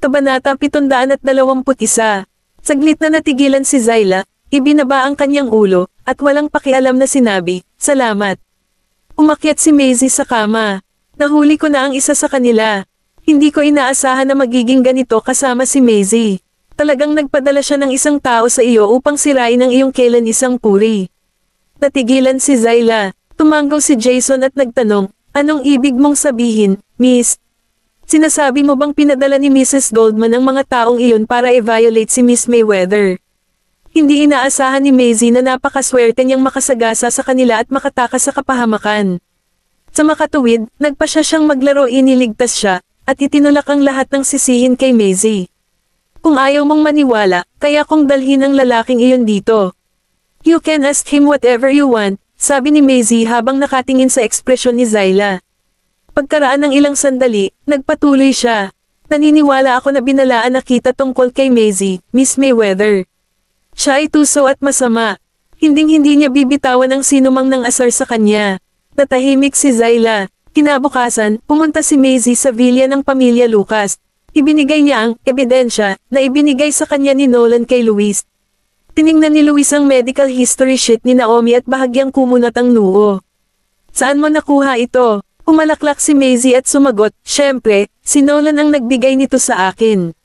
Kabanata 721. Saglit na natigilan si Zyla, ibinaba ang kanyang ulo, at walang pakialam na sinabi, "Salamat." Umakyat si Maisie sa kama. Nahuli ko na ang isa sa kanila. Hindi ko inaasahan na magiging ganito kasama si Maisie. Talagang nagpadala siya ng isang tao sa iyo upang sirain ang iyong kailan isang puri. Natigilan si Zyla. Tumanggaw si Jason at nagtanong, "Anong ibig mong sabihin, Miss? Sinasabi mo bang pinadala ni Mrs. Goldman ang mga taong iyon para i-violate si Miss Mayweather?" Hindi inaasahan ni Maisie na napakaswerte niyang makasagasa sa kanila at makatakas sa kapahamakan. Sa makatuwid, nagpa siyang maglaro, iniligtas siya, at itinulak ang lahat ng sisihin kay Maisie. "Kung ayaw mong maniwala, kaya kong dalhin ang lalaking iyon dito. You can ask him whatever you want," sabi ni Maisie habang nakatingin sa ekspresyon ni Zyla. Pagkaraan ng ilang sandali, nagpatuloy siya. "Naniniwala ako na binalaan na kita tungkol kay Maisie, Miss Mayweather. Siya ay tuso at masama. Hinding-hindi niya bibitawan ang sinumang nang asar sa kanya." Natahimik si Zyla. Kinabukasan, pumunta si Maisie sa villa ng pamilya Lucas. Ibinigay niya ang ebidensya na ibinigay sa kanya ni Nolan kay Luis. Tiningnan ni Luis ang medical history sheet ni Naomi at bahagyang kumunat ang noo. "Saan mo nakuha ito?" Umalaklak si Maisie at sumagot, "Siyempre, si Nolan ang nagbigay nito sa akin.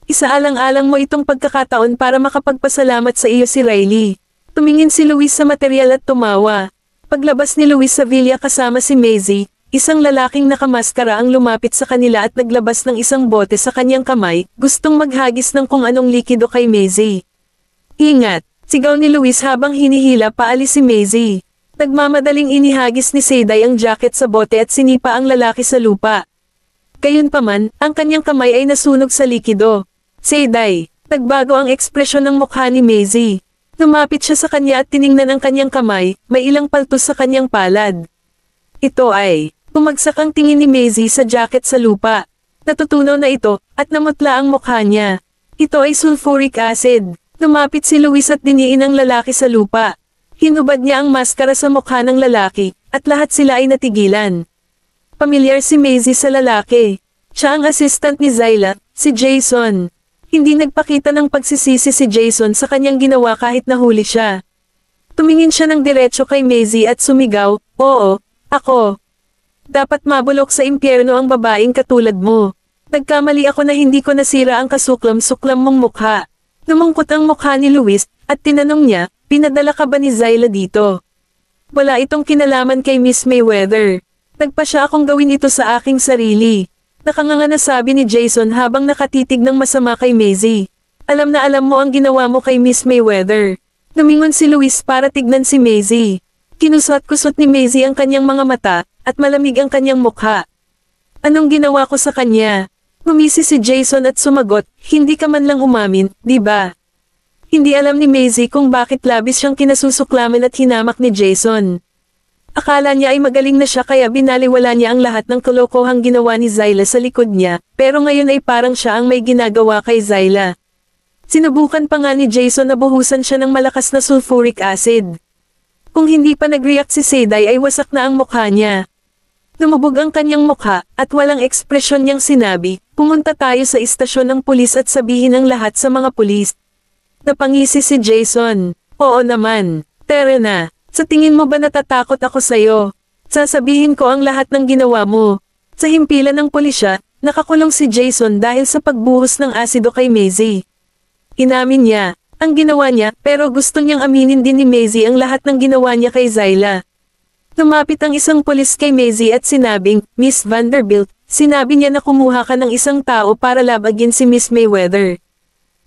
Isaalang-alang mo itong pagkakataon para makapagpasalamat sa iyo si Riley." Tumingin si Luis sa material at tumawa. Paglabas ni Luis sa villa kasama si Maisie, isang lalaking nakamaskara ang lumapit sa kanila at naglabas ng isang bote sa kanyang kamay, gustong maghagis ng kung anong likido kay Maisie. "Ingat!" sigaw ni Luis habang hinihila paalis si Maisie. Nagmamadaling inihagis ni Seyday ang jacket sa bote at sinipa ang lalaki sa lupa. Gayunpaman, ang kanyang kamay ay nasunog sa likido. "Seyday!" Nagbago ang ekspresyon ng mukha ni Maisie. Lumapit siya sa kanya at tiningnan ang kanyang kamay, may ilang paltos sa kanyang palad. "Ito ay..." Bumagsak ang tingin ni Maisie sa jacket sa lupa. Natutunaw na ito, at namutla ang mukha niya. "Ito ay sulfuric acid." Lumapit si Luis at diniin ang lalaki sa lupa. Hinubad niya ang maskara sa mukha ng lalaki, at lahat sila ay natigilan. Pamilyar si Maisie sa lalaki. Siya ang assistant ni Zyla, si Jason. Hindi nagpakita ng pagsisisi si Jason sa kanyang ginawa kahit nahuli siya. Tumingin siya ng diretso kay Maisie at sumigaw, "Oo, ako. Dapat mabulok sa impyerno ang babaeng katulad mo. Nagkamali ako na hindi ko nasira ang kasuklam-suklam mong mukha." Lumungkot ang mukha ni Luis, at tinanong niya, "Pinadala ka ba ni Zyla dito?" "Wala itong kinalaman kay Miss Mayweather. Nagpa siya akong gawin ito sa aking sarili." Nakanganga na sabi ni Jason habang nakatitig ng masama kay Maisie. "Alam na alam mo ang ginawa mo kay Miss Mayweather." Lumingon si Luis para tignan si Maisie. Kinusot-kusot ni Maisie ang kanyang mga mata, at malamig ang kanyang mukha. "Anong ginawa ko sa kanya?" Ngumisi si Jason at sumagot, "Hindi ka man lang umamin, di ba?" Hindi alam ni Maisie kung bakit labis siyang kinasusuklaman at hinamak ni Jason. Akala niya ay magaling na siya kaya binaliwala niya ang lahat ng kalokohang ginawa ni Zyla sa likod niya, pero ngayon ay parang siya ang may ginagawa kay Zyla. Sinubukan pa nga ni Jason na buhusan siya ng malakas na sulfuric acid. Kung hindi pa nag-react si Seyday ay wasak na ang mukha niya. Lumubog ang kanyang mukha, at walang ekspresyon niyang sinabi, "Pumunta tayo sa istasyon ng pulis at sabihin ang lahat sa mga pulis." Napangisi si Jason. "Oo naman. Tara na. Sa tingin mo ba natatakot ako sa'yo? Sasabihin ko ang lahat ng ginawa mo." Sa himpilan ng pulisya, nakakulong si Jason dahil sa pagbuhos ng asido kay Maisie. Inamin niya ang ginawa niya, pero gusto niyang aminin din ni Maisie ang lahat ng ginawa niya kay Zyla. Lumapit ang isang pulis kay Maisie at sinabing, "Miss Vanderbilt, sinabi niya na kumuha ka ng isang tao para labagin si Miss Mayweather.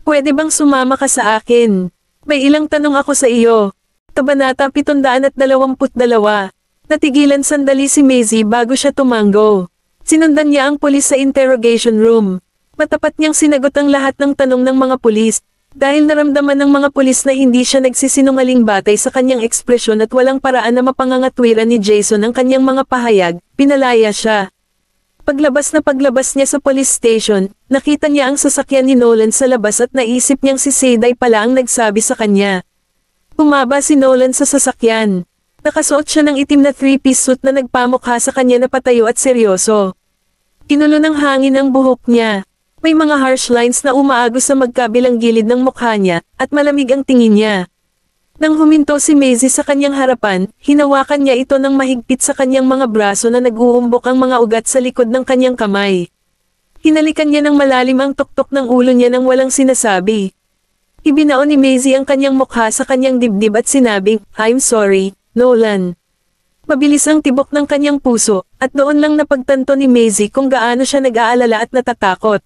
Pwede bang sumama ka sa akin? May ilang tanong ako sa iyo." Kabanata 722. Natigilan sandali si Maisie bago siya tumango. Sinundan niya ang pulis sa interrogation room. Matapat niyang sinagot ang lahat ng tanong ng mga pulis, dahil naramdaman ng mga pulis na hindi siya nagsisinungaling batay sa kanyang ekspresyon at walang paraan na mapangangatwiran ni Jason ang kanyang mga pahayag, pinalaya siya. Paglabas niya sa police station, nakita niya ang sasakyan ni Nolan sa labas at naisip niyang si Seyday pala ang nagsabi sa kanya. Bumaba si Nolan sa sasakyan. Nakasuot siya ng itim na three-piece suit na nagpamukha sa kanya na patayo at seryoso. Kinulo ng hangin ang buhok niya. May mga harsh lines na umaagos sa magkabilang gilid ng mukha niya, at malamig ang tingin niya. Nang huminto si Maisie sa kanyang harapan, hinawakan niya ito ng mahigpit sa kanyang mga braso na nag-uumbok ang mga ugat sa likod ng kanyang kamay. Hinalikan niya ng malalim ang tuktok ng ulo niya nang walang sinasabi. Ibinao ni Maisie ang kanyang mukha sa kanyang dibdib at sinabing, "I'm sorry, Nolan." Mabilis ang tibok ng kanyang puso, at doon lang napagtanto ni Maisie kung gaano siya nag-aalala at natatakot.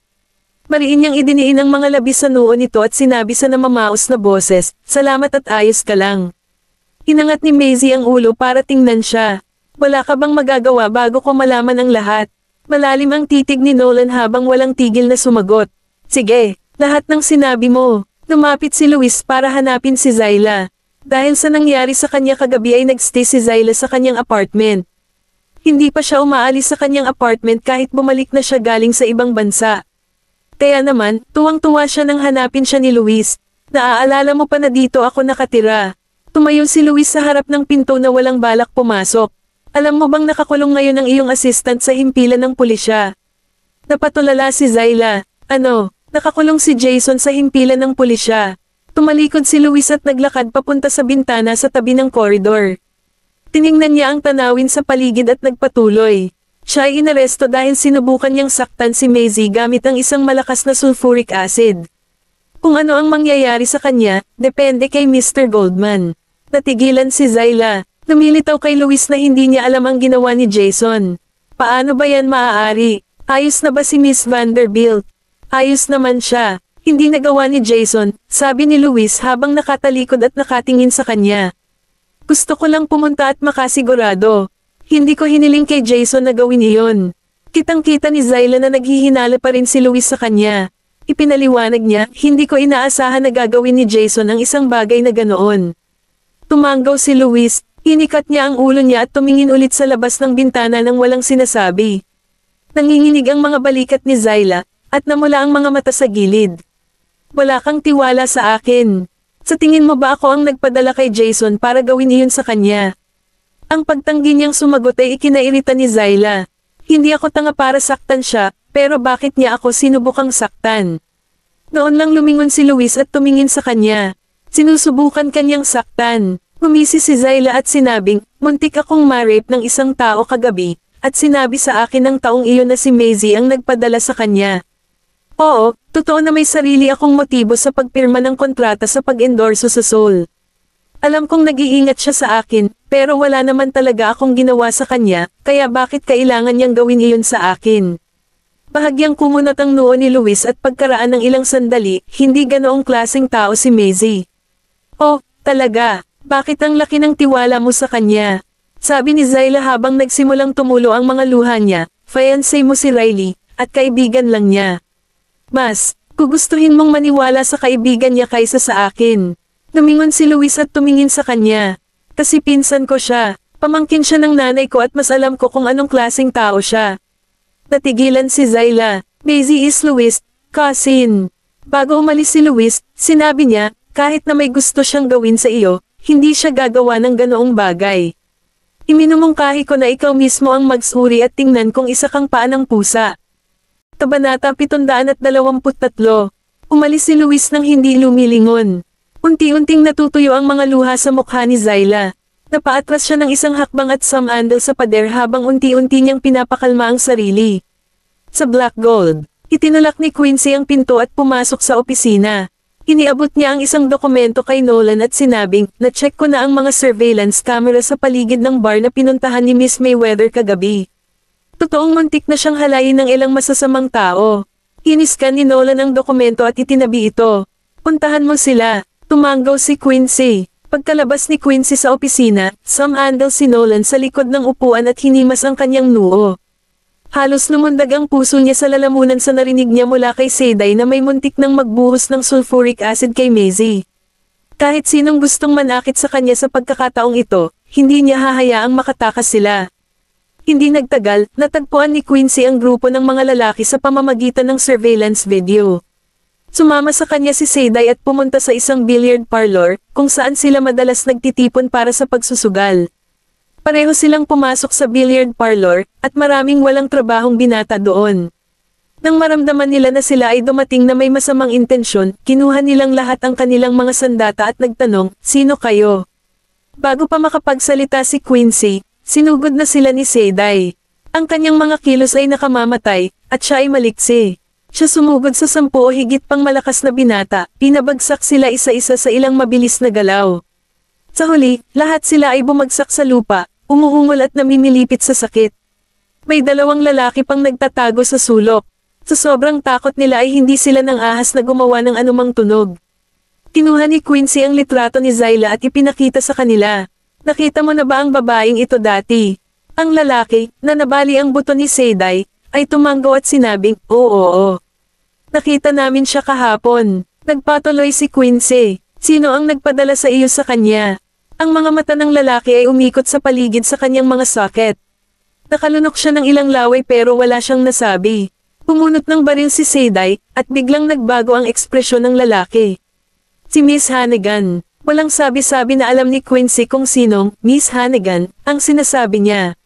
Mariin niyang idiniin ang mga labi sa noo nito at sinabi sa namamaos na boses, "Salamat at ayos ka lang." Inangat ni Maisie ang ulo para tingnan siya. "Wala ka bang magagawa bago ko malaman ang lahat?" Malalim ang titig ni Nolan habang walang tigil na sumagot. "Sige, lahat ng sinabi mo." Lumapit si Luis para hanapin si Zyla. Dahil sa nangyari sa kanya kagabi ay nagstay si Zyla sa kanyang apartment. Hindi pa siya umaalis sa kanyang apartment kahit bumalik na siya galing sa ibang bansa. Kaya naman, tuwang-tuwa siya nang hanapin siya ni Luis. "Naaalala mo pa na dito ako nakatira?" Tumayo si Luis sa harap ng pinto na walang balak pumasok. "Alam mo bang nakakulong ngayon ang iyong assistant sa himpilan ng pulisya?" Napatulala si Zyla. "Ano, nakakulong si Jason sa himpilan ng pulisya?" Tumalikod si Luis at naglakad papunta sa bintana sa tabi ng koridor. Tiningnan niya ang tanawin sa paligid at nagpatuloy. Siya ay inaresto dahil sinubukan niyang saktan si Maisie gamit ang isang malakas na sulfuric acid. Kung ano ang mangyayari sa kanya, depende kay Mr. Goldman. Natigilan si Zyla. Lumilitaw kay Luis na hindi niya alam ang ginawa ni Jason. Paano ba yan maaari? Ayos na ba si Miss Vanderbilt? Ayos naman siya. Hindi nagawa ni Jason, sabi ni Luis habang nakatalikod at nakatingin sa kanya. Gusto ko lang pumunta at makasigurado. Hindi ko hiniling kay Jason na gawin iyon. Kitang-kita ni Zyla na naghihinala pa rin si Luis sa kanya. Ipinaliwanag niya, hindi ko inaasahan na gagawin ni Jason ang isang bagay na ganoon. Tumanggaw si Luis, inikat niya ang ulo niya at tumingin ulit sa labas ng bintana nang walang sinasabi. Nanginginig ang mga balikat ni Zyla, at namula ang mga mata sa gilid. Wala kang tiwala sa akin. Sa tingin mo ba ako ang nagpadala kay Jason para gawin iyon sa kanya? Ang pagtanggi niyang sumagot ay ikinairita ni Zyla. Hindi ako tanga para saktan siya, pero bakit niya ako sinubukang saktan? Noon lang lumingon si Luis at tumingin sa kanya. Sinusubukan kanyang saktan. Humisi si Zyla at sinabing, "Muntik akong ma-rape ng isang tao kagabi, at sinabi sa akin ng taong iyon na si Maisie ang nagpadala sa kanya." Oo, totoo na may sarili akong motibo sa pagpirma ng kontrata sa pag-endorso sa Soul. Alam kong nag-iingat siya sa akin, pero wala naman talaga akong ginawa sa kanya, kaya bakit kailangan niyang gawin iyon sa akin? Bahagyang kumunat ang noo ni Luis at pagkaraan ng ilang sandali, hindi ganoong klaseng tao si Maisie. Oh, talaga, bakit ang laki ng tiwala mo sa kanya? Sabi ni Zyla habang nagsimulang tumulo ang mga luha niya, fiancé mo si Riley, at kaibigan lang niya. Mas, gugustuhin mong maniwala sa kaibigan niya kaysa sa akin. Lumingon si Luis at tumingin sa kanya. Kasi pinsan ko siya, pamangkin siya ng nanay ko at mas alam ko kung anong klaseng tao siya. Natigilan si Zyla. Maisie is Luis, cousin. Bago umalis si Luis, sinabi niya, kahit na may gusto siyang gawin sa iyo, hindi siya gagawa ng ganoong bagay. Iminumungkahi ko na ikaw mismo ang magsuri at tingnan kung isa kang paanang pusa. Kabanata 723. Umalis si Luis nang hindi lumilingon. Unti-unting natutuyo ang mga luha sa mukha ni Zyla. Napaatras siya ng isang hakbang at sumandal sa pader habang unti-unti niyang pinapakalma ang sarili. Sa Black Gold, itinulak ni Quincy ang pinto at pumasok sa opisina. Iniabot niya ang isang dokumento kay Nolan at sinabing, "Na-check ko na ang mga surveillance camera sa paligid ng bar na pinuntahan ni Miss Mayweather kagabi. Totoong muntik na siyang halayin ng ilang masasamang tao." Iniskan ni Nolan ang dokumento at itinabi ito. "Puntahan mo sila." Tumanggaw si Quincy. Pagkalabas ni Quincy sa opisina, sumandal si Nolan sa likod ng upuan at hinimas ang kanyang noo. Halos lumundag ang puso niya sa lalamunan sa narinig niya mula kay Seday na may muntik nang magbuhos ng sulfuric acid kay Maisie. Kahit sinong gustong manakit sa kanya sa pagkakataong ito, hindi niya hahayaang makatakas sila. Hindi nagtagal, natagpuan ni Quincy ang grupo ng mga lalaki sa pamamagitan ng surveillance video. Sumama sa kanya si Seday at pumunta sa isang billiard parlor, kung saan sila madalas nagtitipon para sa pagsusugal. Pareho silang pumasok sa billiard parlor, at maraming walang trabahong binata doon. Nang maramdaman nila na sila ay dumating na may masamang intensyon, kinuha nilang lahat ang kanilang mga sandata at nagtanong, "Sino kayo?" Bago pa makapagsalita si Quincy, sinugod na sila ni Seiday. Ang kanyang mga kilos ay nakamamatay, at siya ay maliksi. Siya sumugod sa 10 o higit pang malakas na binata, pinabagsak sila isa-isa sa ilang mabilis na galaw. Sa huli, lahat sila ay bumagsak sa lupa, umuungol at namimilipit sa sakit. May 2 lalaki pang nagtatago sa sulok. Sa sobrang takot nila ay hindi sila nang ahas na gumawa ng anumang tunog. Kinuha ni Quincy ang litrato ni Zyla at ipinakita sa kanila. "Nakita mo na ba ang babaeng ito dati?" Ang lalaki, na nabali ang buto ni Seiday, ay tumanggo at sinabing, Oo. Nakita namin siya kahapon." Nagpatuloy si Quincy. "Sino ang nagpadala sa iyo sa kanya?" Ang mga mata ng lalaki ay umikot sa paligid sa kanyang mga socket. Nakalunok siya ng ilang laway pero wala siyang nasabi. Pumunot ng baril si Seiday, at biglang nagbago ang ekspresyon ng lalaki. Si Miss Hannigan. Walang sabi-sabi na alam ni Quincy kung sinong Miss Hannigan ang sinasabi niya.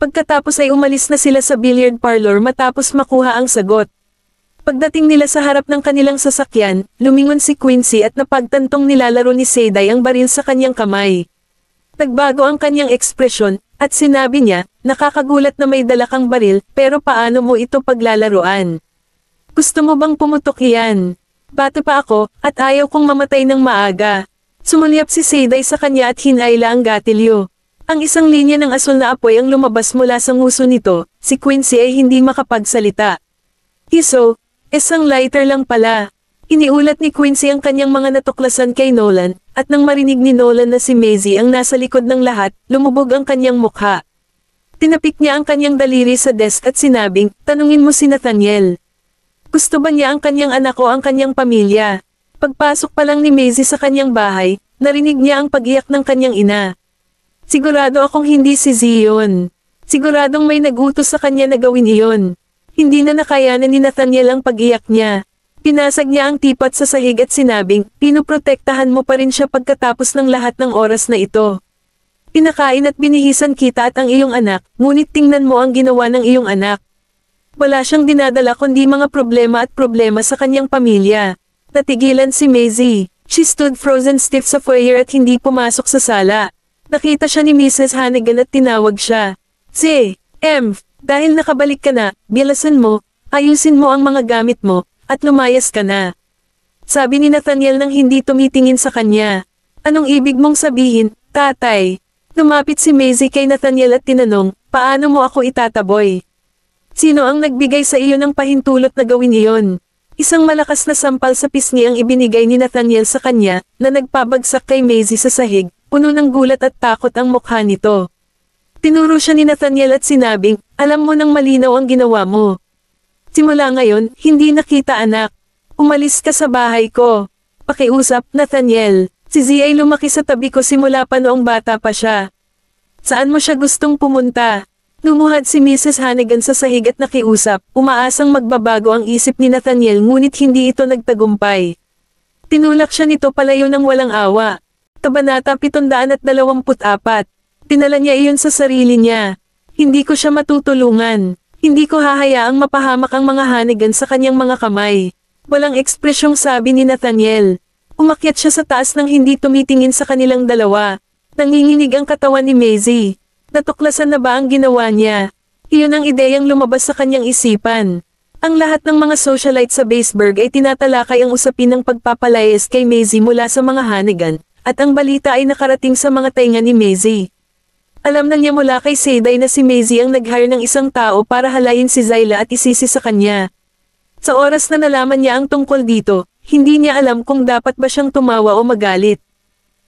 Pagkatapos ay umalis na sila sa billiard parlor matapos makuha ang sagot. Pagdating nila sa harap ng kanilang sasakyan, lumingon si Quincy at napagtantong nilalaro ni Seiday ang baril sa kanyang kamay. Nagbago ang kanyang ekspresyon, at sinabi niya, "Nakakagulat na may dala kang baril, pero paano mo ito paglalaruan? Gusto mo bang pumutok iyan? Bata pa ako, at ayaw kong mamatay ng maaga." Sumulyap si Seiday sa kanya at hinayla ang gatilyo. Ang isang linya ng asul na apoy ang lumabas mula sa nguso nito, si Quincy ay hindi makapagsalita. Isang lighter lang pala. Iniulat ni Quincy ang kanyang mga natuklasan kay Nolan, at nang marinig ni Nolan na si Maisie ang nasa likod ng lahat, lumubog ang kanyang mukha. Tinapik niya ang kanyang daliri sa desk at sinabing, "Tanungin mo si Nathaniel. Gusto ba niya ang kanyang anak o ang kanyang pamilya?" Pagpasok pa lang ni Maisie sa kanyang bahay, narinig niya ang pag-iyak ng kanyang ina. "Sigurado akong hindi si Zion. Siguradong may nag-utos sa kanya na gawin iyon." Hindi na nakayanan ni Nathaniel ang pag-iyak niya. Pinasag niya ang teapot sa sahig at sinabing, "Pinoprotektahan mo pa rin siya pagkatapos ng lahat ng oras na ito. Pinakain at binihisan kita at ang iyong anak, ngunit tingnan mo ang ginawa ng iyong anak. Wala siyang dinadala kundi mga problema at problema sa kanyang pamilya." Natigilan si Maisie. She stood frozen stiff sa foyer at hindi pumasok sa sala. Nakita siya ni Mrs. Hannigan at tinawag siya. Dahil nakabalik ka na, bilasan mo, ayusin mo ang mga gamit mo, at lumayas ka na." Sabi ni Nathaniel nang hindi tumitingin sa kanya. "Anong ibig mong sabihin, tatay?" Lumapit si Maisie kay Nathaniel at tinanong, "Paano mo ako itataboy? Sino ang nagbigay sa iyo ng pahintulot na gawin iyon?" Isang malakas na sampal sa pisngi ang ibinigay ni Nathaniel sa kanya, na nagpabagsak kay Maisie sa sahig, puno ng gulat at takot ang mukha nito. Tinuro siya ni Nathaniel at sinabing, "Alam mo nang malinaw ang ginawa mo. Simula ngayon, hindi na kita anak. Umalis ka sa bahay ko." Pakiusap, Nathaniel. Si Z ay lumaki sa tabi ko simula pa noong bata pa siya. "Saan mo siya gustong pumunta?" Lumuhad si Mrs. Hannigan sa sahig at nakiusap, umaasang magbabago ang isip ni Nathaniel ngunit hindi ito nagtagumpay. Tinulak siya nito palayo ng walang awa. Kabanata 724. Tinala niya iyon sa sarili niya. "Hindi ko siya matutulungan. Hindi ko hahayaang mapahamak ang mga Hannigan sa kanyang mga kamay." Walang ekspresyong sabi ni Nathaniel. Umakyat siya sa taas nang hindi tumitingin sa kanilang dalawa. Nanginginig ang katawan ni Maisie. Natuklasan na ba ang ginawa niya? Iyon ang ideyang lumabas sa kanyang isipan. Ang lahat ng mga socialite sa Baseburg ay tinatalakay ang usapin ng pagpapalayas kay Maisie mula sa mga Hannigan, at ang balita ay nakarating sa mga tainga ni Maisie. Alam na niya mula kay Seiday na si Maisie ang nag-hire ng isang tao para halayin si Zyla at isisi sa kanya. Sa oras na nalaman niya ang tungkol dito, hindi niya alam kung dapat ba siyang tumawa o magalit.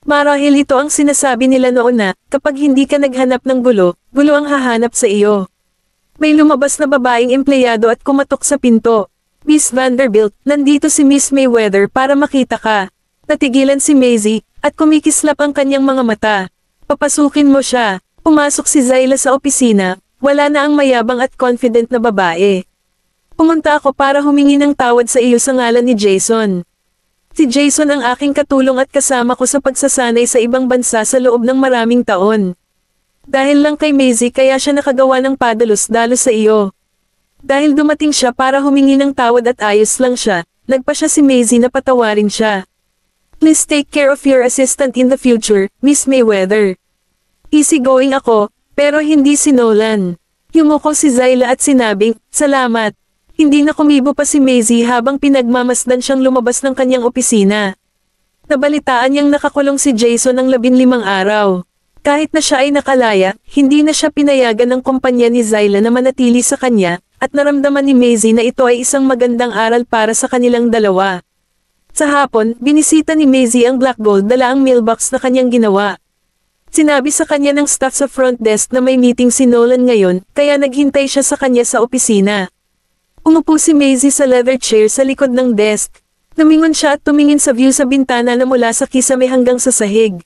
Marahil ito ang sinasabi nila noon na, kapag hindi ka naghanap ng gulo, gulo ang hahanap sa iyo. May lumabas na babaeng empleyado at kumatok sa pinto. "Miss Vanderbilt, nandito si Miss Mayweather para makita ka." Natigilan si Maisie, at kumikislap ang kanyang mga mata. "Papasukin mo siya." Pumasok si Zyla sa opisina, wala na ang mayabang at confident na babae. "Pumunta ako para humingi ng tawad sa iyo sa ngalan ni Jason. Si Jason ang aking katulong at kasama ko sa pagsasanay sa ibang bansa sa loob ng maraming taon. Dahil lang kay Maisie kaya siya nakagawa ng padalos-dalos sa iyo. Dahil dumating siya para humingi ng tawad at ayos lang siya, nagpa siya si Maisie na patawarin siya. Please take care of your assistant in the future, Miss Mayweather. Easygoing ako, pero hindi si Nolan. Yumuko si Zyla at sinabing, salamat. Hindi na kumibo pa si Maisie habang pinagmamasdan siyang lumabas ng kanyang opisina. Nabalitaan niyang nakakulong si Jason ng 15 araw. Kahit na siya ay nakalaya, hindi na siya pinayagan ng kumpanya ni Zyla na manatili sa kanya, at naramdaman ni Maisie na ito ay isang magandang aral para sa kanilang dalawa. Sa hapon, binisita ni Maisie ang Black Gold dala ang mailbox na kanyang ginawa. Sinabi sa kanya ng staff sa front desk na may meeting si Nolan ngayon, kaya naghintay siya sa kanya sa opisina. Umupo si Maisie sa leather chair sa likod ng desk. Lumingon siya at tumingin sa view sa bintana na mula sa kisame hanggang sa sahig.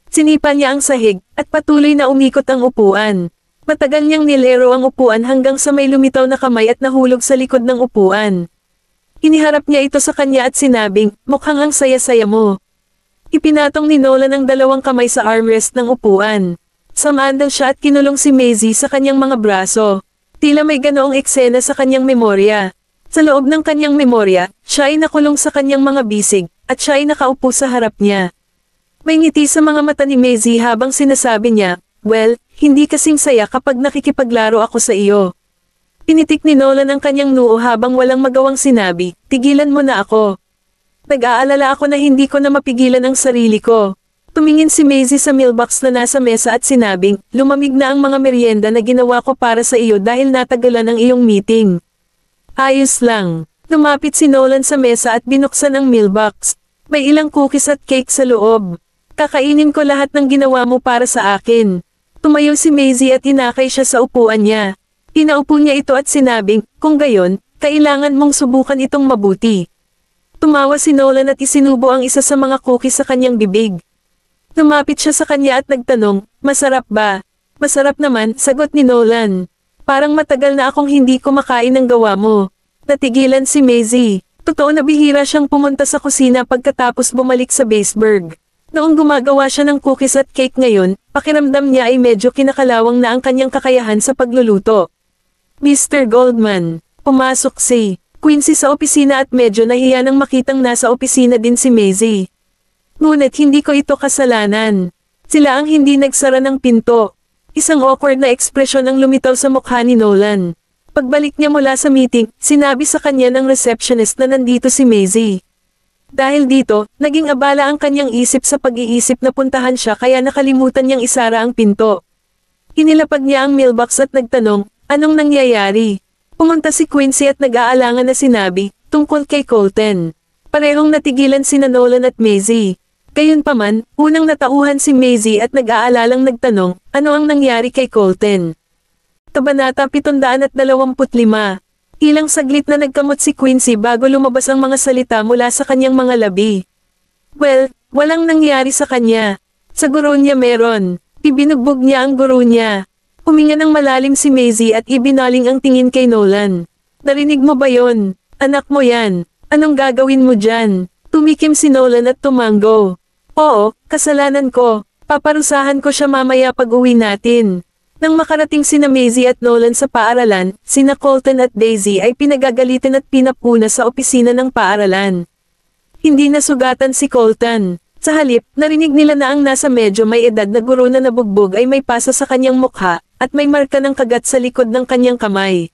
Sinipa niya ang sahig, at patuloy na umikot ang upuan. Matagal niyang nilero ang upuan hanggang sa may lumitaw na kamay at nahulog sa likod ng upuan. Iniharap niya ito sa kanya at sinabing, mukhang ang saya-saya mo. Ipinatong ni Nolan ang 2 kamay sa armrest ng upuan. Sumandal siya at kinulong si Maisie sa kanyang mga braso. Tila may ganoong eksena sa kanyang memorya. Sa loob ng kanyang memorya, siya ay nakulong sa kanyang mga bisig, at siya ay nakaupo sa harap niya. May ngiti sa mga mata ni Maisie habang sinasabi niya, well, hindi kasing saya kapag nakikipaglaro ako sa iyo. Pinitik ni Nolan ang kanyang noo habang walang magawang sinabi, tigilan mo na ako. Nag-aalala ako na hindi ko na mapigilan ang sarili ko. Tumingin si Maisie sa mailbox na nasa mesa at sinabing, lumamig na ang mga merienda na ginawa ko para sa iyo dahil natagalan ang iyong meeting. Ayos lang. Lumapit si Nolan sa mesa at binuksan ang mailbox. May ilang cookies at cake sa loob. Kakainin ko lahat ng ginawa mo para sa akin. Tumayo si Maisie at inakay siya sa upuan niya. Pinaupo niya ito at sinabing, kung gayon, kailangan mong subukan itong mabuti. Tumawa si Nolan at isinubo ang isa sa mga cookies sa kanyang bibig. Lumapit siya sa kanya at nagtanong, masarap ba? Masarap naman, sagot ni Nolan. Parang matagal na akong hindi kumakain ng gawa mo. Natigilan si Maisie. Totoo na bihira siyang pumunta sa kusina pagkatapos bumalik sa Baseburg. Noong gumagawa siya ng cookies at cake ngayon, pakiramdam niya ay medyo kinakalawang na ang kanyang kakayahan sa pagluluto. Mr. Goldman, pumasok si Quincy sa opisina at medyo nahiya nang makitang nasa opisina din si Maisie. Ngunit hindi ko ito kasalanan. Sila ang hindi nagsara ng pinto. Isang awkward na ekspresyon ang lumitaw sa mukha ni Nolan. Pagbalik niya mula sa meeting, sinabi sa kanya ng receptionist na nandito si Maisie. Dahil dito, naging abala ang kanyang isip sa pag-iisip na puntahan siya kaya nakalimutan niyang isara ang pinto. Inilapag niya ang mailbox at nagtanong, anong nangyayari? Pumunta si Quincy at nag-aalangan na sinabi, tungkol kay Colton. Parehong natigilan sina Nolan at Maisie. Gayunpaman, unang natauhan si Maisie at nag-aalalang nagtanong, ano ang nangyari kay Colton? Kabanata 725. Ilang saglit na nagkamot si Quincy bago lumabas ang mga salita mula sa kanyang mga labi. Well, walang nangyari sa kanya. Sa guro niya meron. Ibinugbog niya ang guro niya. Huminga ng malalim si Maisie at ibinaling ang tingin kay Nolan. Narinig mo ba yon? Anak mo yan. Anong gagawin mo dyan? Tumikim si Nolan at tumango. Oo, kasalanan ko. Paparusahan ko siya mamaya pag uwi natin. Nang makarating sina Maisie at Nolan sa paaralan, sina Colton at Daisy ay pinagagalitan at pinapuna sa opisina ng paaralan. Hindi nasugatan si Colton. Sa halip, narinig nila na ang nasa medyo may edad na guro na nabugbog ay may pasa sa kanyang mukha, at may marka ng kagat sa likod ng kanyang kamay.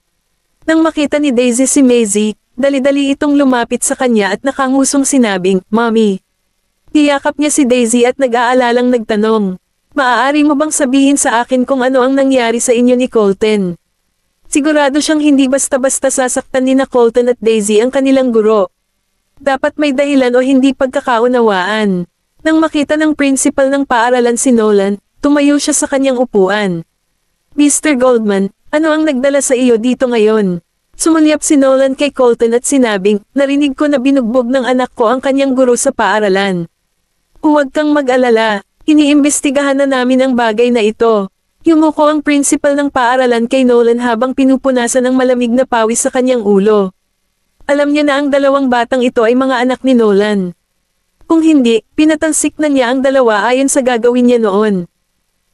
Nang makita ni Daisy si Maisie, dali-dali itong lumapit sa kanya at nakangusong sinabing, Mommy. Niyakap niya si Daisy at nag-aalalang nagtanong. Maaari mo bang sabihin sa akin kung ano ang nangyari sa inyo ni Colton? Sigurado siyang hindi basta-basta sasaktan ni na Colton at Daisy ang kanilang guro. Dapat may dahilan o hindi pagkakaunawaan. Nang makita ng principal ng paaralan si Nolan, tumayo siya sa kanyang upuan. Mr. Goldman, ano ang nagdala sa iyo dito ngayon? Sumulyap si Nolan kay Colton at sinabing, narinig ko na binugbog ng anak ko ang kanyang guro sa paaralan. Huwag kang mag-alala. Iniimbestigahan na namin ang bagay na ito. Yumuko ang principal ng paaralan kay Nolan habang pinupunasan ng malamig na pawis sa kanyang ulo. Alam niya na ang 2 batang ito ay mga anak ni Nolan. Kung hindi, pinatalsik na niya ang 2 ayon sa gagawin niya noon.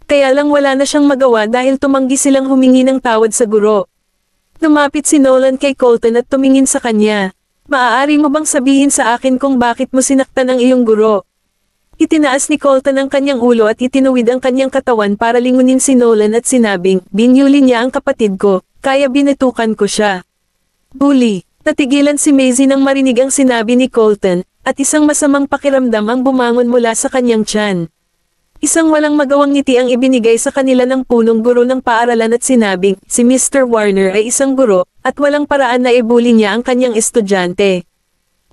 Kaya lang wala na siyang magawa dahil tumanggi silang humingi ng tawad sa guro. Lumapit si Nolan kay Colton at tumingin sa kanya. Maaari mo bang sabihin sa akin kung bakit mo sinaktan ang iyong guro? Itinaas ni Colton ang kanyang ulo at itinuwid ang kanyang katawan para lingunin si Nolan at sinabing, binyuli niya ang kapatid ko, kaya binatukan ko siya. Bully. Natigilan si Maisie nang marinig ang sinabi ni Colton, at isang masamang pakiramdam ang bumangon mula sa kanyang tiyan. Isang walang magawang ngiti ang ibinigay sa kanila ng punong guro ng paaralan at sinabing, si Mr. Warner ay isang guro, at walang paraan na ibuli niya ang kanyang estudyante.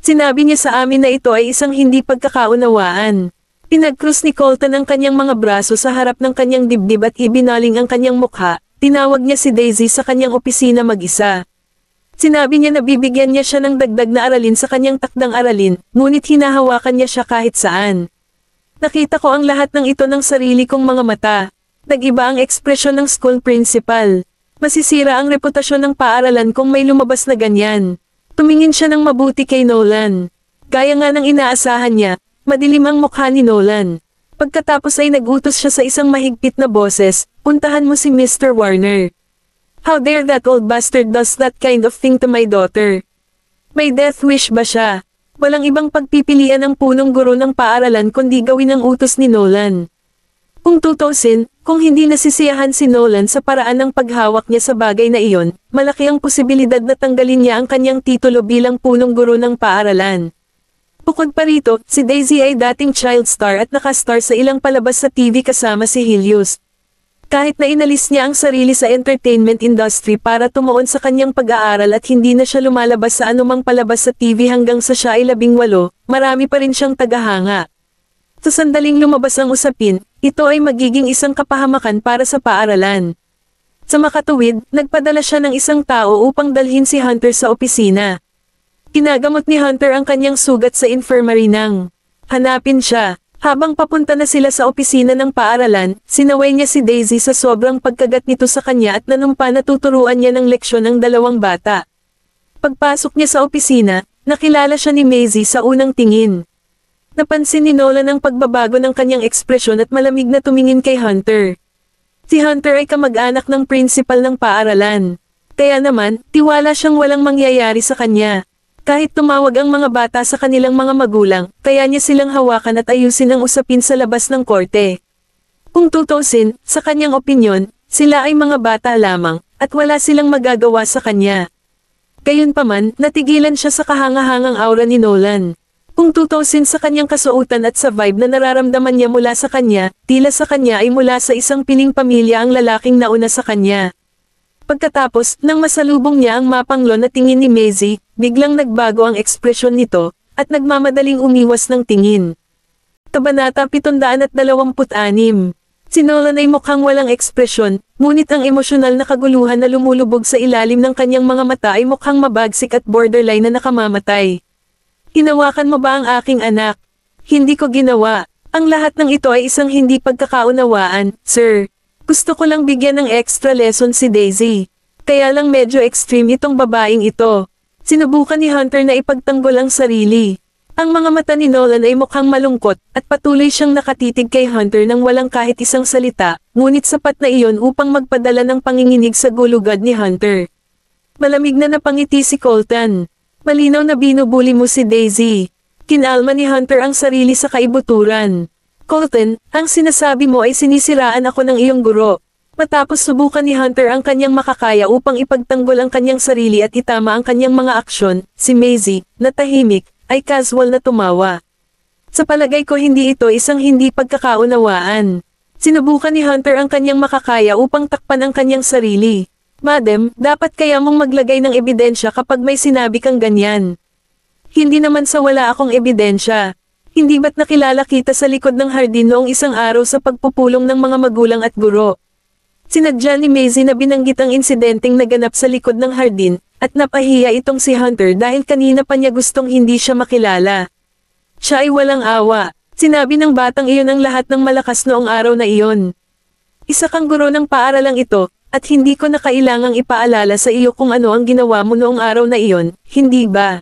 Sinabi niya sa amin na ito ay isang hindi pagkakaunawaan. Pinagkrus ni Colton ang kanyang mga braso sa harap ng kanyang dibdib at ibinaling ang kanyang mukha. Tinawag niya si Daisy sa kanyang opisina mag-isa. Sinabi niya na bibigyan niya siya ng dagdag na aralin sa kanyang takdang aralin, ngunit hinahawakan niya siya kahit saan. Nakita ko ang lahat ng ito ng sarili kong mga mata. Nag-iba ang ekspresyon ng school principal. Masisira ang reputasyon ng paaralan kung may lumabas na ganyan. Tumingin siya ng mabuti kay Nolan. Gaya nga ng inaasahan niya, madilim ang mukha ni Nolan. Pagkatapos ay nagutos siya sa isang mahigpit na boses, puntahan mo si Mr. Warner. How dare that old bastard does that kind of thing to my daughter? May death wish ba siya? Walang ibang pagpipilian ng punong guro ng paaralan kundi gawin ang utos ni Nolan. Kung tutusin, kung hindi nasisiyahan si Nolan sa paraan ng paghawak niya sa bagay na iyon, malaki ang posibilidad na tanggalin niya ang kanyang titulo bilang punong guro ng paaralan. Bukod pa rito, si Daisy ay dating child star at nakastar sa ilang palabas sa TV kasama si Helios. Kahit na inalis niya ang sarili sa entertainment industry para tumuon sa kanyang pag-aaral at hindi na siya lumalabas sa anumang palabas sa TV hanggang sa siya ay 18, marami pa rin siyang tagahanga. Sa sandaling lumabas ang usapin, ito ay magiging isang kapahamakan para sa paaralan. Sa makatuwid, nagpadala siya ng isang tao upang dalhin si Hunter sa opisina. Kinagamot ni Hunter ang kanyang sugat sa infirmary nang hanapin siya. Habang papunta na sila sa opisina ng paaralan, sinaway niya si Daisy sa sobrang pagkagat nito sa kanya at nanumpa na tuturuan niya ng leksyon ng dalawang bata. Pagpasok niya sa opisina, nakilala siya ni Maisie sa unang tingin. Napansin ni Nolan ang pagbabago ng kanyang ekspresyon at malamig na tumingin kay Hunter. Si Hunter ay kamag-anak ng principal ng paaralan. Kaya naman, tiwala siyang walang mangyayari sa kanya. Kahit tumawag ang mga bata sa kanilang mga magulang, kaya niya silang hawakan at ayusin ang usapin sa labas ng korte. Kung tutusin, sa kanyang opinyon, sila ay mga bata lamang, at wala silang magagawa sa kanya. Gayunpaman, natigilan siya sa kahangahangang aura ni Nolan. Kung tutusin sa kanyang kasuotan at sa vibe na nararamdaman niya mula sa kanya, tila sa kanya ay mula sa isang piling pamilya ang lalaking nauna sa kanya. Pagkatapos, nang masalubong niya ang mapanglo na tingin ni Maisie, biglang nagbago ang ekspresyon nito, at nagmamadaling umiwas ng tingin. Kabanata 726. Si Nolan ay mukhang walang ekspresyon, ngunit ang emosyonal na kaguluhan na lumulubog sa ilalim ng kanyang mga mata ay mukhang mabagsik at borderline na nakamamatay. Hinawakan mo ba ang aking anak? Hindi ko ginawa. Ang lahat ng ito ay isang hindi pagkakaunawaan, sir. Gusto ko lang bigyan ng extra lesson si Daisy. Kaya lang medyo extreme itong babaeng ito. Sinubukan ni Hunter na ipagtanggol ang sarili. Ang mga mata ni Nolan ay mukhang malungkot, at patuloy siyang nakatitig kay Hunter nang walang kahit isang salita, ngunit sapat na iyon upang magpadala ng panginginig sa gulugad ni Hunter. Malamig na napangiti si Colton. Malinaw na binubuli mo si Daisy. Kinalma ni Hunter ang sarili sa kaibuturan. Colton, ang sinasabi mo ay sinisiraan ako ng iyong guro. Matapos subukan ni Hunter ang kanyang makakaya upang ipagtanggol ang kanyang sarili at itama ang kanyang mga aksyon, si Maisie, na tahimik, ay casual na tumawa. Sa palagay ko hindi ito isang hindi pagkakaunawaan. Sinubukan ni Hunter ang kanyang makakaya upang takpan ang kanyang sarili. Madam, dapat kaya mong maglagay ng ebidensya kapag may sinabi kang ganyan. Hindi naman sa wala akong ebidensya. Hindi ba't nakilala kita sa likod ng hardin noong isang araw sa pagpupulong ng mga magulang at guro? Sinadya ni Maisie na binanggit ang insidenteng naganap sa likod ng hardin, at napahiya itong si Hunter dahil kanina pa niya gustong hindi siya makilala. Siya ay walang awa. Sinabi ng batang iyon ang lahat ng malakas noong araw na iyon. Isa kang guro ng paaralang ito, at hindi ko na kailangang ipaalala sa iyo kung ano ang ginawa mo noong araw na iyon, hindi ba?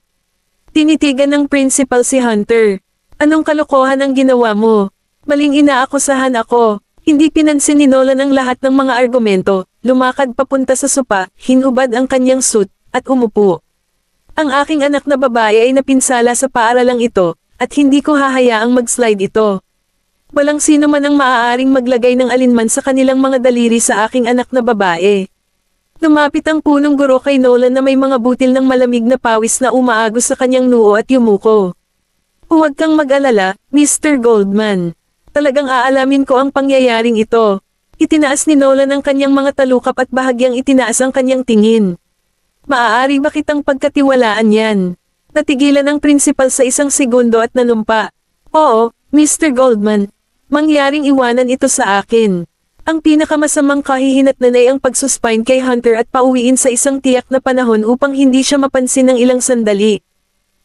Tinitigan ng principal si Hunter. Anong kalokohan ang ginawa mo? Maling inaakusahan ako. Hindi pinansin ni Nolan ang lahat ng mga argumento, lumakad papunta sa sopa, hinubad ang kanyang suit, at umupo. Ang aking anak na babae ay napinsala sa paaralang ito, at hindi ko hahayaang mag-slide ito. Walang sino man ang maaaring maglagay ng alinman sa kanilang mga daliri sa aking anak na babae. Lumapit ang punong guro kay Nolan na may mga butil ng malamig na pawis na umaagos sa kanyang noo at yumuko. Huwag kang mag-alala, Mr. Goldman. Talagang aalamin ko ang pangyayaring ito. Itinaas ni Nolan ang kanyang mga talukap at bahagyang itinaas ang kanyang tingin. Maaari ba kitang pagkatiwalaan yan? Natigilan ang principal sa isang segundo at nanumpa. Oo, Mr. Goldman. Mangyaring iwanan ito sa akin. Ang pinakamasamang kahihinatnan ay ang pagsuspine kay Hunter at pauwiin sa isang tiyak na panahon upang hindi siya mapansin ng ilang sandali.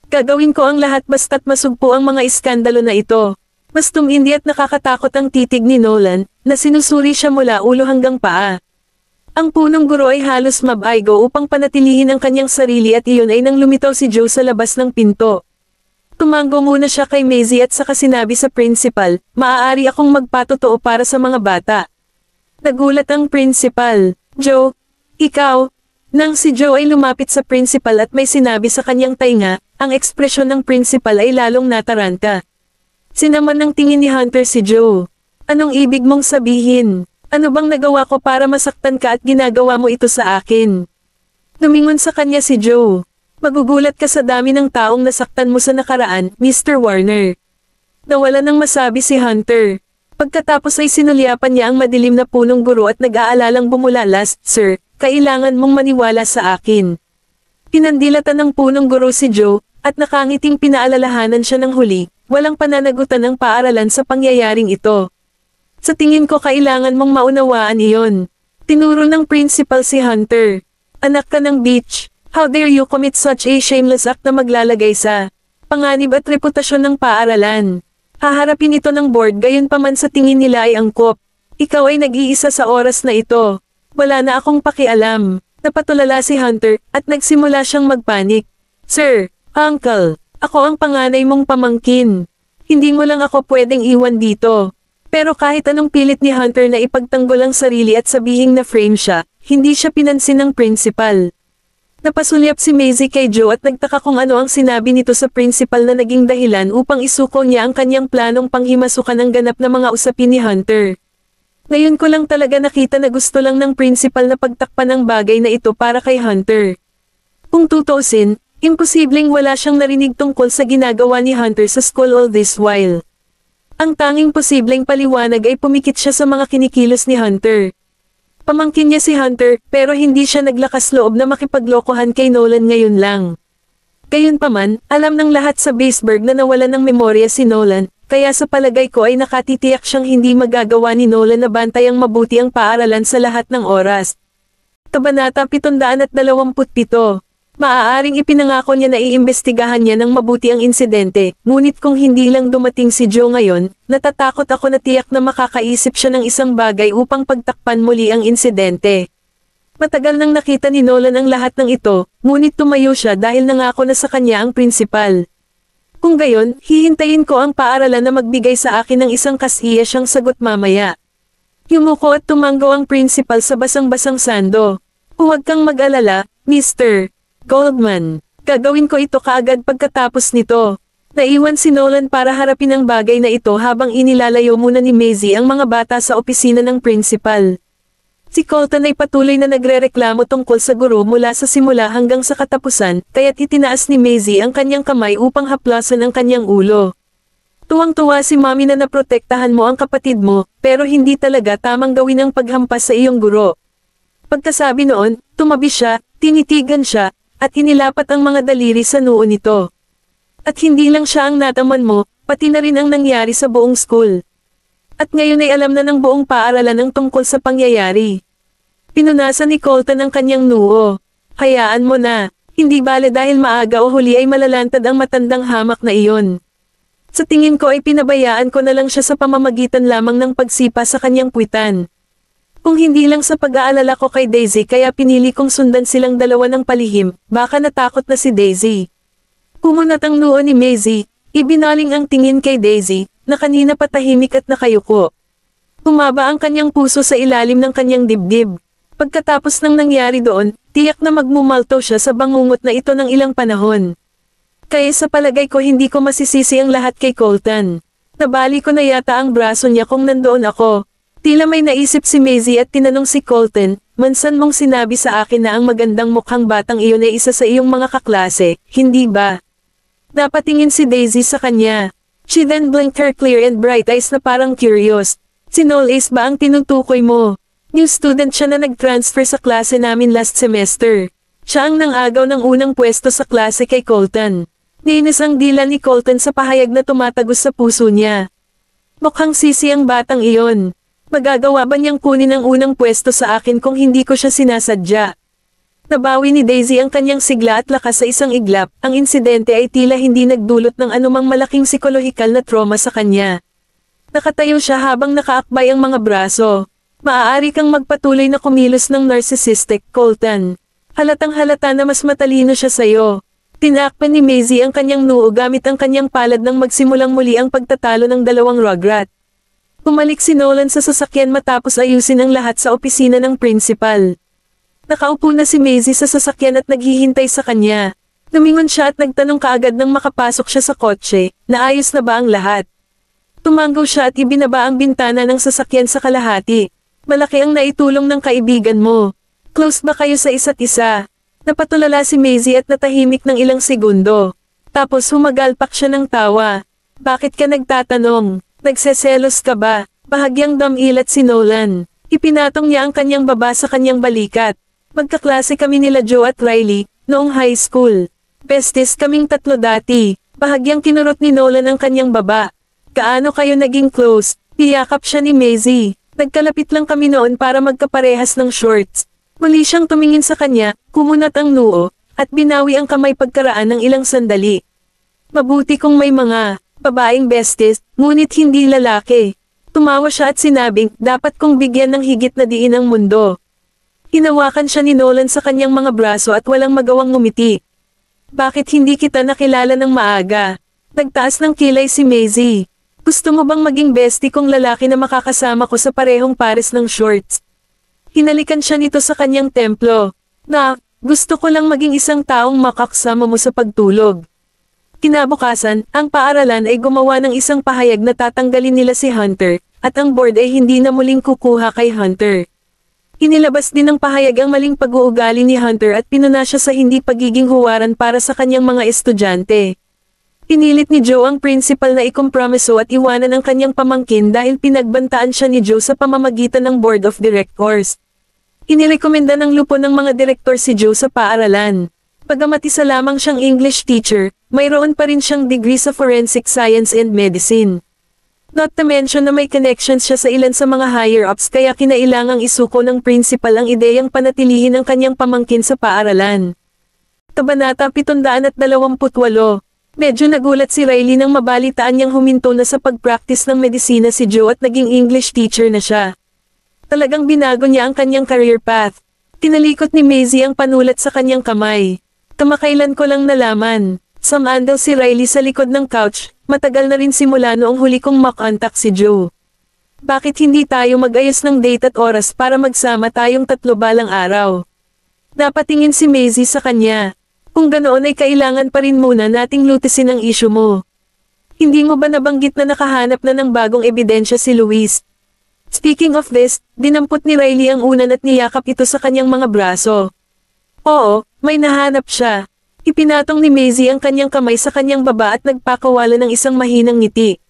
Gagawin ko ang lahat basta't masugpo ang mga iskandalo na ito. Mas tumindi at nakakatakot ang titig ni Nolan, na sinusuri siya mula ulo hanggang paa. Ang punong guro ay halos mabaigo upang panatilihin ang kanyang sarili at iyon ay nang lumitaw si Joe sa labas ng pinto. Tumango muna siya kay Maisie at saka sinabi sa principal, maaari akong magpatotoo para sa mga bata. Nagulat ang principal. Joe, ikaw? Nang si Joe ay lumapit sa principal at may sinabi sa kanyang tainga, ang ekspresyon ng principal ay lalong nataranta. Sinaman ng tingin ni Hunter si Joe. Anong ibig mong sabihin? Ano bang nagawa ko para masaktan ka at ginagawa mo ito sa akin? Lumingon sa kanya si Joe. Magugulat ka sa dami ng taong nasaktan mo sa nakaraan, Mr. Warner. Nawala nang masabi si Hunter. Pagkatapos ay sinulyapan niya ang madilim na punong guro at nag-aalalang bumulalas, Sir, kailangan mong maniwala sa akin. Pinandilatan ng punong guro si Joe, at nakangiting pinaalalahanan siya ng huli. Walang pananagutan ng paaralan sa pangyayaring ito. Sa tingin ko kailangan mong maunawaan iyon. Tinuro ng principal si Hunter. Anak ka ng bitch. How dare you commit such a shameless act na maglalagay sa panganib at reputasyon ng paaralan. Haharapin ito ng board gayunpaman sa tingin nila ay angkop. Ikaw ay nag-iisa sa oras na ito. Wala na akong pakialam. Napatulala si Hunter at nagsimula siyang magpanik. Sir, Uncle. Ako ang panganay mong pamangkin. Hindi mo lang ako pwedeng iwan dito. Pero kahit anong pilit ni Hunter na ipagtanggol ang sarili at sabihing na frame siya, hindi siya pinansin ng principal. Napasulyap si Maisie kay Joe at nagtaka kung ano ang sinabi nito sa principal na naging dahilan upang isuko niya ang kanyang planong panghimasukan ng ganap na mga usapin ni Hunter. Ngayon ko lang talaga nakita na gusto lang ng principal na pagtakpan ng bagay na ito para kay Hunter. Kung tutuusin, imposibleng wala siyang narinig tungkol sa ginagawa ni Hunter sa school all this while. Ang tanging posibleng paliwanag ay pumikit siya sa mga kinikilos ni Hunter. Pamangkin niya si Hunter, pero hindi siya naglakas loob na makipaglokohan kay Nolan ngayon lang. Gayunpaman, alam ng lahat sa Baseburg na nawalan ng memorya si Nolan, kaya sa palagay ko ay nakatitiyak siyang hindi magagawa ni Nolan na bantayang mabuti ang paaralan sa lahat ng oras. Kabanata 727. Maaaring ipinangako niya na iimbestigahan niya ng mabuti ang insidente, ngunit kung hindi lang dumating si Joe ngayon, natatakot ako na tiyak na makakaisip siya ng isang bagay upang pagtakpan muli ang insidente. Matagal nang nakita ni Nolan ang lahat ng ito, ngunit tumayo siya dahil nangako na sa kanya ang principal. Kung gayon, hihintayin ko ang paaralan na magbigay sa akin ng isang kasiya siyang sagot mamaya. Yumuko at tumanggaw ang principal sa basang-basang sando. Huwag kang mag-alala, Mr. Goldman. Gagawin ko ito kaagad pagkatapos nito. Naiwan si Nolan para harapin ang bagay na ito habang inilalayo muna ni Maisie ang mga bata sa opisina ng principal. Si Colton ay patuloy na nagrereklamo tungkol sa guro mula sa simula hanggang sa katapusan, kaya't itinaas ni Maisie ang kanyang kamay upang haplasan ang kanyang ulo. Tuwang-tuwa si Mommy na naprotektahan mo ang kapatid mo, pero hindi talaga tamang gawin ang paghampas sa iyong guro. Pagkasabi noon, tumabi siya, tinitigan siya, at inilapat ang mga daliri sa noo nito. At hindi lang siya ang nataman mo, pati na rin ang nangyari sa buong school. At ngayon ay alam na ng buong paaralan ang tungkol sa pangyayari. Pinunasan ni Colton ang kanyang noo. Hayaan mo na, hindi bale dahil maaga o huli ay malalantad ang matandang hamak na iyon. Sa tingin ko ay pinabayaan ko na lang siya sa pamamagitan lamang ng pagsipa sa kanyang puwitan. Kung hindi lang sa pag-aalala ko kay Daisy kaya pinili kong sundan silang dalawa ng palihim, baka natakot na si Daisy. Kumunat ang noo ni Maisie, ibinaling ang tingin kay Daisy, na kanina patahimik at nakayuko. Humaba ang kanyang puso sa ilalim ng kanyang dibdib. Pagkatapos ng nangyari doon, tiyak na magmumalto siya sa bangungot na ito ng ilang panahon. Kaya sa palagay ko hindi ko masisisi ang lahat kay Colton. Nabali ko na yata ang braso niya kung nandoon ako. Tila may naisip si Maisie at tinanong si Colton, "Mansan mong sinabi sa akin na ang magandang mukhang batang iyon ay isa sa iyong mga kaklase, hindi ba?" Napatingin si Daisy sa kanya. She then blinked her clear and bright eyes na parang curious. "Si Noel Ace ba ang tinutukoy mo? New student siya na nag-transfer sa klase namin last semester. Siya ang nangagaw ng unang pwesto sa klase kay Colton." Niinis ang dila ni Colton sa pahayag na tumatagos sa puso niya. Mukhang sisi ang batang iyon. Magagawa ba niyang kunin ang unang pwesto sa akin kung hindi ko siya sinasadya? Nabawi ni Daisy ang kanyang sigla at lakas sa isang iglap. Ang insidente ay tila hindi nagdulot ng anumang malaking psikolohikal na trauma sa kanya. Nakatayo siya habang nakaakbay ang mga braso. "Maaari kang magpatuloy na kumilos ng narcissistic, Colton. Halatang halata na mas matalino siya sa'yo." Tinakpan ni Maisie ang kanyang noo gamit ang kanyang palad nang magsimulang muli ang pagtatalo ng dalawang Rugrat. Bumalik si Nolan sa sasakyan matapos ayusin ang lahat sa opisina ng principal. Nakaupo na si Maisie sa sasakyan at naghihintay sa kanya. Lumingon siya at nagtanong kaagad nang makapasok siya sa kotse, "Naayos na ba ang lahat?" Tumanggaw siya at ibinaba ang bintana ng sasakyan sa kalahati. "Malaki ang naitulong ng kaibigan mo. Close ba kayo sa isa't isa?" Napatulala si Maisie at natahimik ng ilang segundo. Tapos humagalpak siya ng tawa. "Bakit ka nagtatanong? Nagseselos ka ba?" Bahagyang damilat si Nolan. Ipinatong niya ang kanyang baba sa kanyang balikat. "Magkaklase kami nila Joe at Riley, noong high school. Besties kaming tatlo dati." Bahagyang kinurot ni Nolan ang kanyang baba. "Kaano kayo naging close?" Tiyakap siya ni Maisie. "Nagkalapit lang kami noon para magkaparehas ng shorts." Muli siyang tumingin sa kanya, kumunat ang noo, at binawi ang kamay pagkaraan ng ilang sandali. "Mabuti kung may mga babaeng besties, ngunit hindi lalaki." Tumawa siya at sinabing, "Dapat kong bigyan ng higit na diin ang mundo." Hinawakan siya ni Nolan sa kanyang mga braso at walang magawang ngumiti. "Bakit hindi kita nakilala ng maaga?" Nagtaas ng kilay si Maisie. "Gusto mo bang maging bestie kong lalaki na makakasama ko sa parehong pares ng shorts?" Hinalikan siya nito sa kanyang templo. Gusto ko lang maging isang taong makaksama mo sa pagtulog." Kinabukasan, ang paaralan ay gumawa ng isang pahayag na tatanggalin nila si Hunter, at ang board ay hindi na muling kukuha kay Hunter. Inilabas din ng pahayag ang maling pag-uugali ni Hunter at pinuna siya sa hindi pagiging huwaran para sa kanyang mga estudyante. Pinilit ni Joe ang principal na ikompromiso at iwanan ang kanyang pamangkin dahil pinagbantaan siya ni Joe sa pamamagitan ng board of directors. Inirekomenda ng lupo ng mga direktor si Joe sa paaralan. Bagamat isa lamang siyang English teacher, mayroon pa rin siyang degree sa forensic science and medicine. Not to mention na may connections siya sa ilan sa mga higher-ups kaya kinailangang isuko ng principal ang ideyang panatilihin ang kanyang pamangkin sa paaralan. Kabanata 728. Medyo nagulat si Riley nang mabalitaan niyang huminto na sa pag-practice ng medisina si Joe at naging English teacher na siya. Talagang binago niya ang kanyang career path. Tinalikot ni Maisie ang panulat sa kanyang kamay. "Kamakailan ko lang nalaman." Sumandal si Riley sa likod ng couch, "Matagal na rin simula noong huli kong makontak si Joe. Bakit hindi tayo mag-ayos ng date at oras para magsama tayong tatlo balang araw?" Napatingin si Maisie sa kanya. "Kung ganoon ay kailangan pa rin muna nating lutisin ang issue mo. Hindi mo ba nabanggit na nakahanap na ng bagong ebidensya si Luis?" Speaking of this, dinampot ni Riley ang unan at niyakap ito sa kanyang mga braso. "Oo, may nahanap siya." Ipinatong ni Maisie ang kanyang kamay sa kanyang baba at nagpakawala ng isang mahinang ngiti.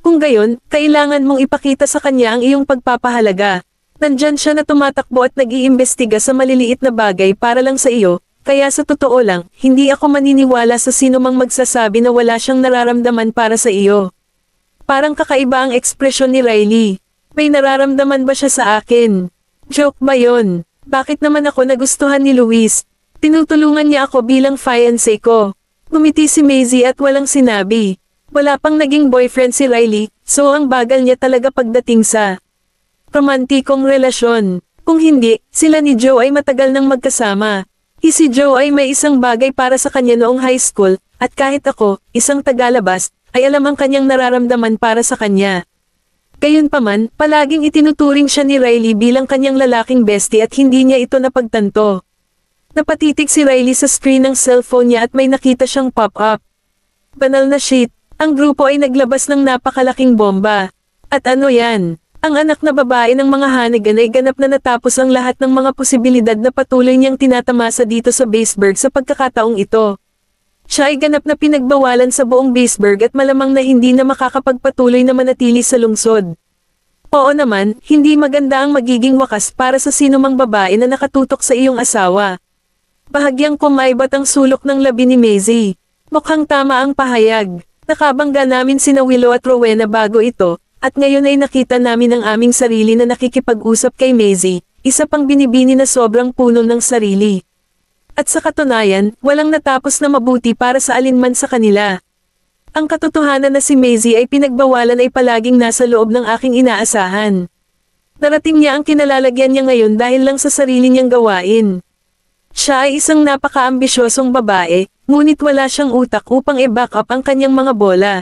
"Kung gayon, kailangan mong ipakita sa kanya ang iyong pagpapahalaga. Nandyan siya na tumatakbo at nag-iimbestiga sa maliliit na bagay para lang sa iyo. Kaya sa totoo lang, hindi ako maniniwala sa sino mang magsasabi na wala siyang nararamdaman para sa iyo." Parang kakaiba ang ekspresyon ni Riley. "May nararamdaman ba siya sa akin? Joke ba yon? Bakit naman ako nagustuhan ni Luis? Tinutulungan niya ako bilang fiancé ko." Ngumiti si Maisie at walang sinabi. Wala pang naging boyfriend si Riley, so ang bagal niya talaga pagdating sa romantikong relasyon. Kung hindi, sila ni Joe ay matagal nang magkasama. Si Joe ay may isang bagay para sa kanya noong high school, at kahit ako, isang tagalabas, ay alam ang kanyang nararamdaman para sa kanya. Gayunpaman, palaging itinuturing siya ni Riley bilang kanyang lalaking bestie at hindi niya ito napagtanto. Napatitig si Riley sa screen ng cellphone niya at may nakita siyang pop-up. Banal na shit, ang grupo ay naglabas ng napakalaking bomba. At ano yan? Ang anak na babae ng mga Hannigan ay ganap na natapos ang lahat ng mga posibilidad na patuloy niyang tinatamasa dito sa Baseburg sa pagkakataong ito. Siya ay ganap na pinagbawalan sa buong Baseburg at malamang na hindi na makakapagpatuloy na manatili sa lungsod. Oo naman, hindi maganda ang magiging wakas para sa sinumang babae na nakatutok sa iyong asawa. Bahagyang kumaibat ang sulok ng labi ni Maisie. Mukhang tama ang pahayag. Nakabangga namin sina Willow at Rowena bago ito. At ngayon ay nakita namin ang aming sarili na nakikipag-usap kay Maisie, isa pang binibini na sobrang puno ng sarili. At sa katunayan, walang natapos na mabuti para sa alinman sa kanila. Ang katotohanan na si Maisie ay pinagbawalan ay palaging nasa loob ng aking inaasahan. Narating niya ang kinalalagyan niya ngayon dahil lang sa sarili niyang gawain. Siya ay isang napaka-ambisyosong babae, ngunit wala siyang utak upang i-back up ang kanyang mga bola.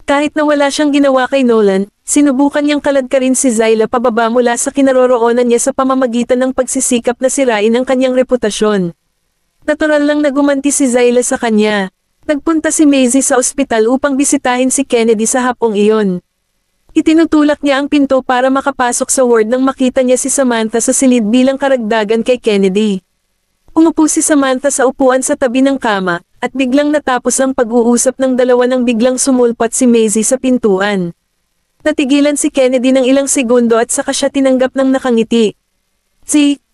Kahit na wala siyang ginawa kay Nolan, sinubukan niyang kaladkarin si Zyla pababa mula sa kinaroroonan niya sa pamamagitan ng pagsisikap na sirain ang kanyang reputasyon. Natural lang na gumanti si Zyla sa kanya. Nagpunta si Maisie sa ospital upang bisitahin si Kennedy sa hapong iyon. Itinutulak niya ang pinto para makapasok sa ward nang makita niya si Samantha sa silid bilang karagdagan kay Kennedy. Umupo si Samantha sa upuan sa tabi ng kama, at biglang natapos ang pag-uusap ng dalawa nang biglang sumulpat si Maisie sa pintuan. Natigilan si Kennedy ng ilang segundo at saka siya tinanggap ng nakangiti.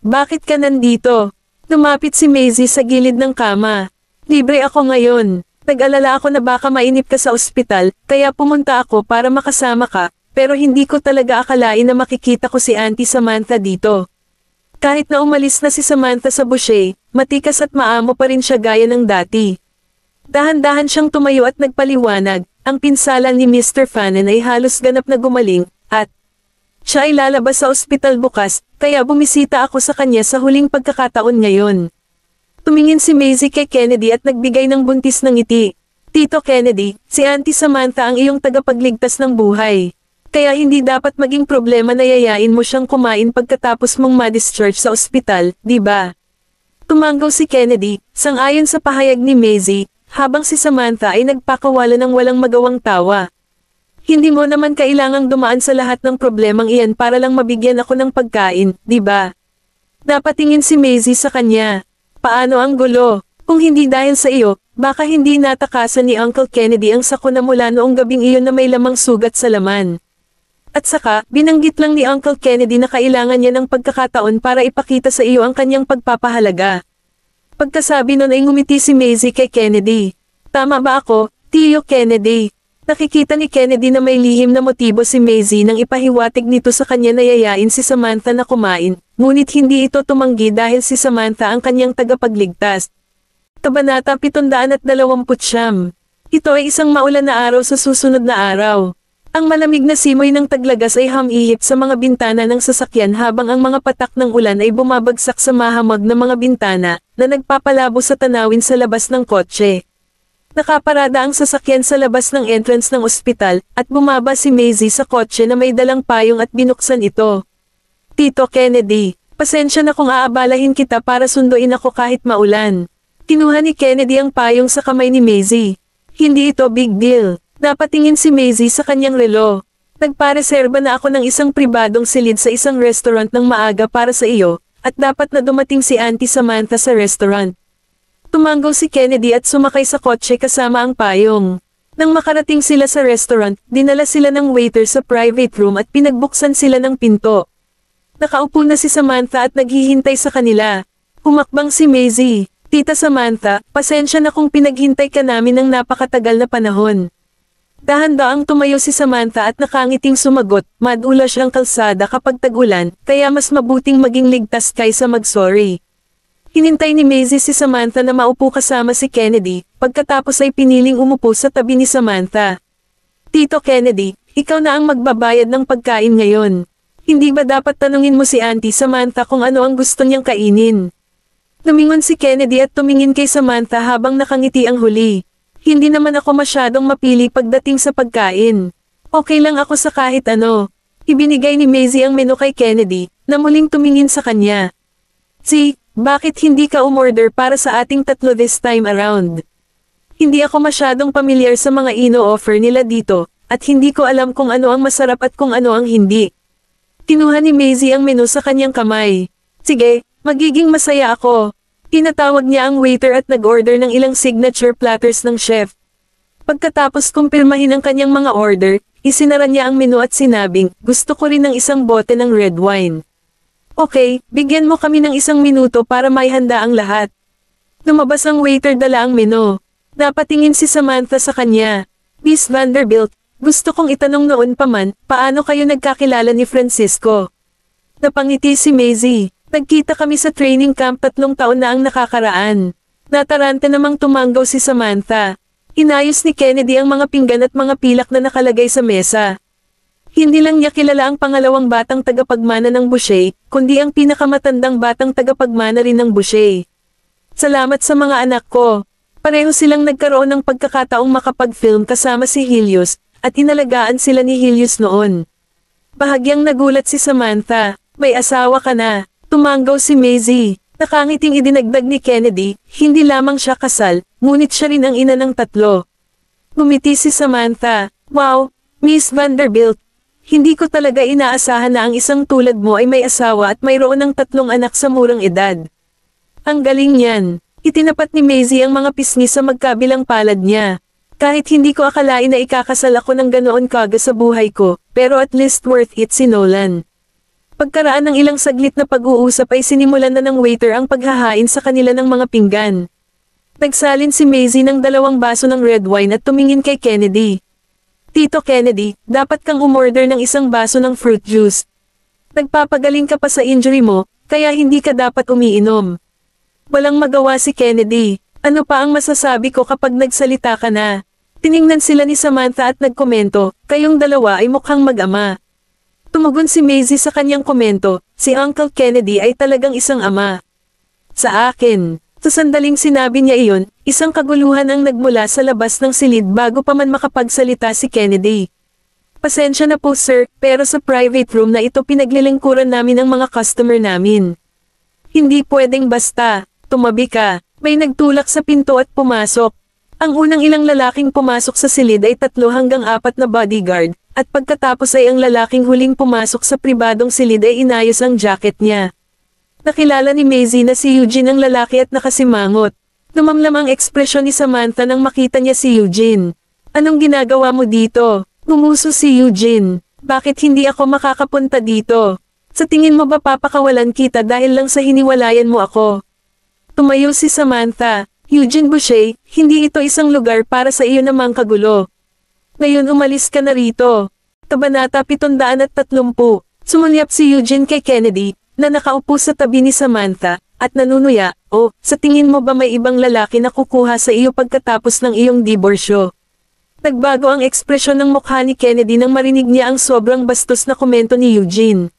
Bakit ka nandito? Lumapit si Maisie sa gilid ng kama. Libre ako ngayon. Nag-alala ako na baka mainip ka sa ospital, kaya pumunta ako para makasama ka, pero hindi ko talaga akalain na makikita ko si Auntie Samantha dito. Kahit na umalis na si Samantha sa Boucher, matikas at maamo pa rin siya gaya ng dati. Dahan-dahan siyang tumayo at nagpaliwanag, ang pinsala ni Mr. Fannin ay halos ganap na gumaling, at siya ay lalabas sa ospital bukas, kaya bumisita ako sa kanya sa huling pagkakataon ngayon. Tumingin si Maisie kay Kennedy at nagbigay ng buntis ng ngiti. Tito Kennedy, si Auntie Samantha ang iyong tagapagligtas ng buhay. Kaya hindi dapat maging problema na yayain mo siyang kumain pagkatapos mong ma-discharge sa ospital, di ba? Tumanggaw si Kennedy, sang-ayon sa pahayag ni Maisie, habang si Samantha ay nagpakawala ng walang magawang tawa. Hindi mo naman kailangang dumaan sa lahat ng problemang iyan para lang mabigyan ako ng pagkain, di ba? Napatingin si Maisie sa kanya. Paano ang gulo? Kung hindi dahil sa iyo, baka hindi natakasan ni Uncle Kennedy ang sakuna mula noong gabing iyon na may lamang sugat sa laman. At saka, binanggit lang ni Uncle Kennedy na kailangan niya ng pagkakataon para ipakita sa iyo ang kanyang pagpapahalaga. Pagkasabi nun ay ngumiti si Maisie kay Kennedy. Tama ba ako, Tio Kennedy? Nakikita ni Kennedy na may lihim na motibo si Maisie nang ipahiwatig nito sa kanya na yayain si Samantha na kumain, ngunit hindi ito tumanggi dahil si Samantha ang kanyang tagapagligtas. Kabanata 729. Ito ay isang maulan na araw sa susunod na araw. Ang malamig na simoy ng taglagas ay hamihip sa mga bintana ng sasakyan habang ang mga patak ng ulan ay bumabagsak sa mahamog na mga bintana na nagpapalabo sa tanawin sa labas ng kotse. Nakaparada ang sasakyan sa labas ng entrance ng ospital at bumaba si Maisie sa kotse na may dalang payong at binuksan ito. Tito Kennedy, pasensya na kung aabalahin kita para sunduin ako kahit maulan. Kinuha ni Kennedy ang payong sa kamay ni Maisie. Hindi ito big deal. Napatingin si Maisie sa kanyang relo. Nagpareserba na ako ng isang pribadong silid sa isang restaurant ng maaga para sa iyo, at dapat na dumating si Auntie Samantha sa restaurant. Tumanggaw si Kennedy at sumakay sa kotse kasama ang payong. Nang makarating sila sa restaurant, dinala sila ng waiter sa private room at pinagbuksan sila ng pinto. Nakaupo na si Samantha at naghihintay sa kanila. Humakbang si Maisie. Tita Samantha, pasensya na kung pinaghintay ka namin ng napakatagal na panahon. Dahan-daang tumayo si Samantha at nakangiting sumagot, madulas ang kalsada kapag tag-ulan, kaya mas mabuting maging ligtas kaysa mag-sorry. Hinintay ni Maisie si Samantha na maupo kasama si Kennedy, pagkatapos ay piniling umupo sa tabi ni Samantha. Tito Kennedy, ikaw na ang magbabayad ng pagkain ngayon. Hindi ba dapat tanungin mo si Auntie Samantha kung ano ang gusto niyang kainin? Lumingon si Kennedy at tumingin kay Samantha habang nakangiti ang huli. Hindi naman ako masyadong mapili pagdating sa pagkain. Okay lang ako sa kahit ano. Ibinigay ni Maisie ang menu kay Kennedy, na muling tumingin sa kanya. Bakit hindi ka umorder para sa ating tatlo this time around? Hindi ako masyadong pamilyar sa mga ino-offer nila dito, at hindi ko alam kung ano ang masarap at kung ano ang hindi. Kinuha ni Maisie ang menu sa kanyang kamay. Sige, magiging masaya ako. Tinatawag niya ang waiter at nag-order ng ilang signature platters ng chef. Pagkatapos kumpirmahin ang kanyang mga order, isinara niya ang menu at sinabing, gusto ko rin ng isang bote ng red wine. Okay, bigyan mo kami ng 1 minuto para maihanda ang lahat. Lumabas ang waiter dala ang menu. Napatingin si Samantha sa kanya. Miss Vanderbilt, gusto kong itanong noon pa man, paano kayo nagkakilala ni Francisco? Napangiti si Maisie. Nagkita kami sa training camp 3 taon na ang nakakaraan. Nataranta namang tumanggaw si Samantha. Inayos ni Kennedy ang mga pinggan at mga pilak na nakalagay sa mesa. Hindi lang niya kilala ang pangalawang batang tagapagmana ng Boucher, kundi ang pinakamatandang batang tagapagmana rin ng Boucher. Salamat sa mga anak ko. Pareho silang nagkaroon ng pagkakataong makapag-film kasama si Helios, at inalagaan sila ni Helios noon. Bahagyang nagulat si Samantha. May asawa ka na. Tumanggaw si Maisie. Nakangiting idinagdag ni Kennedy, hindi lamang siya kasal, ngunit siya rin ang ina ng 3. Gumiti si Samantha. Wow, Miss Vanderbilt. Hindi ko talaga inaasahan na ang isang tulad mo ay may asawa at mayroon ng 3 anak sa murang edad. Ang galing niyan. Itinapat ni Maisie ang mga pisngi sa magkabilang palad niya. Kahit hindi ko akalain na ikakasal ako ng ganoon kaga sa buhay ko, pero at least worth it si Nolan. Pagkaraan ng ilang saglit na pag-uusap ay sinimulan na ng waiter ang paghahain sa kanila ng mga pinggan. Nagsalin si Maisie ng 2 baso ng red wine at tumingin kay Kennedy. Tito Kennedy, dapat kang umorder ng 1 baso ng fruit juice. Nagpapagaling ka pa sa injury mo, kaya hindi ka dapat umiinom. Walang magawa si Kennedy. Ano pa ang masasabi ko kapag nagsalita ka na? Tiningnan sila ni Samantha at nagkomento, kayong dalawa ay mukhang mag-ama. Tumugon si Maisie sa kanyang komento, si Uncle Kennedy ay talagang isang ama. Sa akin. Sa sandaling sinabi niya iyon, isang kaguluhan ang nagmula sa labas ng silid bago pa man makapagsalita si Kennedy. Pasensya na po sir, pero sa private room na ito pinaglilingkuran namin ang mga customer namin. Hindi pwedeng basta, tumabi ka, may nagtulak sa pinto at pumasok. Ang unang ilang lalaking pumasok sa silid ay 3 hanggang 4 na bodyguard, at pagkatapos ay ang lalaking huling pumasok sa pribadong silid ay inayos ang jacket niya. Nakilala ni Maisie na si Eugene ang lalaki at nakasimangot. Lumamlam ang ekspresyon ni Samantha nang makita niya si Eugene. Anong ginagawa mo dito? Gumuso si Eugene. Bakit hindi ako makakapunta dito? Sa tingin mo ba papakawalan kita dahil lang sa hiniwalayan mo ako? Tumayo si Samantha. Eugene Boucher, hindi ito isang lugar para sa iyo namang kagulo. Ngayon umalis ka na rito. Kabanata 730. Sumulyap si Eugene kay Kennedy, na nakaupo sa tabi ni Samantha, at nanunuya, sa tingin mo ba may ibang lalaki na kukuha sa iyo pagkatapos ng iyong diborsyo? Nagbago ang ekspresyon ng mukha ni Kennedy nang marinig niya ang sobrang bastos na komento ni Eugene.